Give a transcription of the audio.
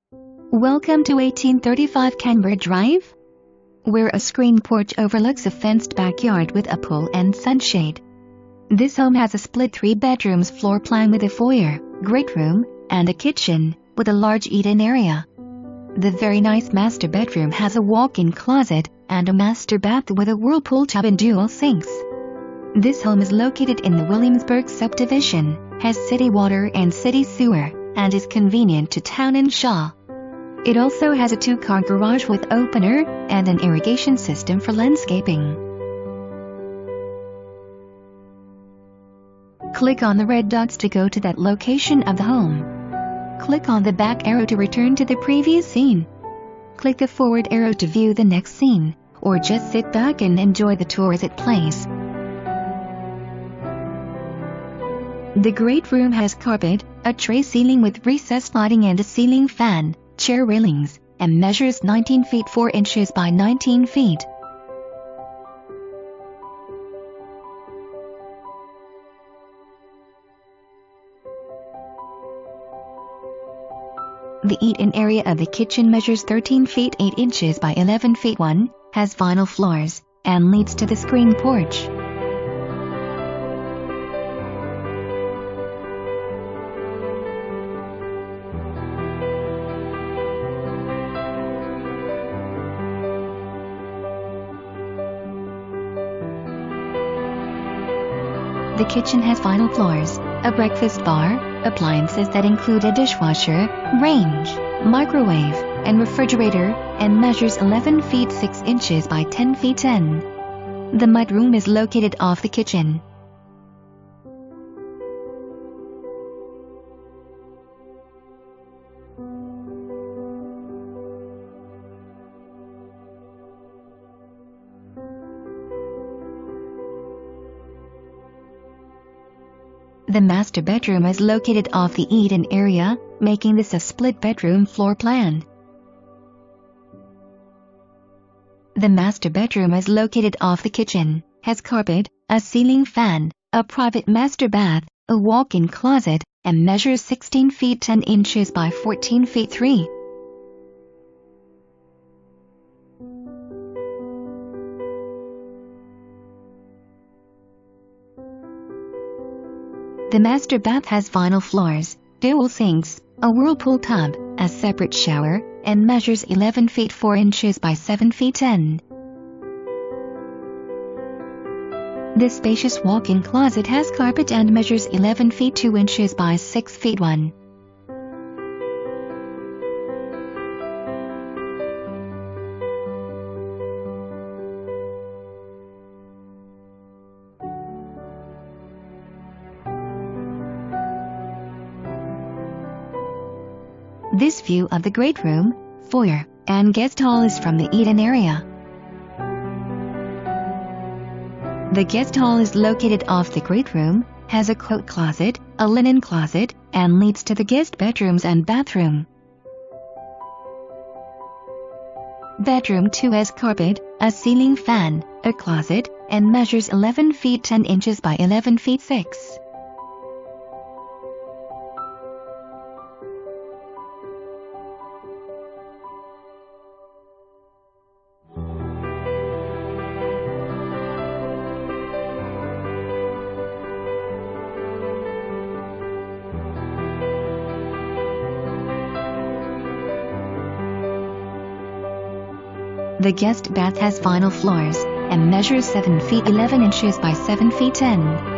Welcome to 1835 Canberra Drive, where a screened porch overlooks a fenced backyard with a pool and sunshade. This home has a split 3-bedrooms floor plan with a foyer, great room, and a kitchen, with a large eat-in area. The very nice master bedroom has a walk-in closet and a master bath with a whirlpool tub and dual sinks. This home is located in the Williamsburg Subdivision, has city water and city sewer, and is convenient to town and Shaw. It also has a 2-car garage with opener and an irrigation system for landscaping. Click on the red dots to go to that location of the home. Click on the back arrow to return to the previous scene. Click the forward arrow to view the next scene, or just sit back and enjoy the tour as it plays. The great room has carpet, a tray ceiling with recessed lighting and a ceiling fan, chair railings, and measures 19 feet 4 inches by 19 feet. The eat-in area of the kitchen measures 13 feet 8 inches by 11 feet 1, has vinyl floors, and leads to the screened porch. The kitchen has vinyl floors, a breakfast bar, appliances that include a dishwasher, range, microwave, and refrigerator, and measures 11 feet 6 inches by 10 feet 10. The mudroom is located off the kitchen. The master bedroom is located off the eat-in area, making this a split bedroom floor plan. The master bedroom is located off the kitchen, has carpet, a ceiling fan, a private master bath, a walk-in closet, and measures 16 feet 10 inches by 14 feet 3. The master bath has vinyl floors, dual sinks, a whirlpool tub, a separate shower, and measures 11 feet 4 inches by 7 feet 10. This spacious walk-in closet has carpet and measures 11 feet 2 inches by 6 feet 1. This view of the great room, foyer, and guest hall is from the eat-in area. The guest hall is located off the great room, has a coat closet, a linen closet, and leads to the guest bedrooms and bathroom. Bedroom 2 has carpet, a ceiling fan, a closet, and measures 11 feet 10 inches by 11 feet 6. The guest bath has vinyl floors and measures 7 feet 11 inches by 7 feet 10.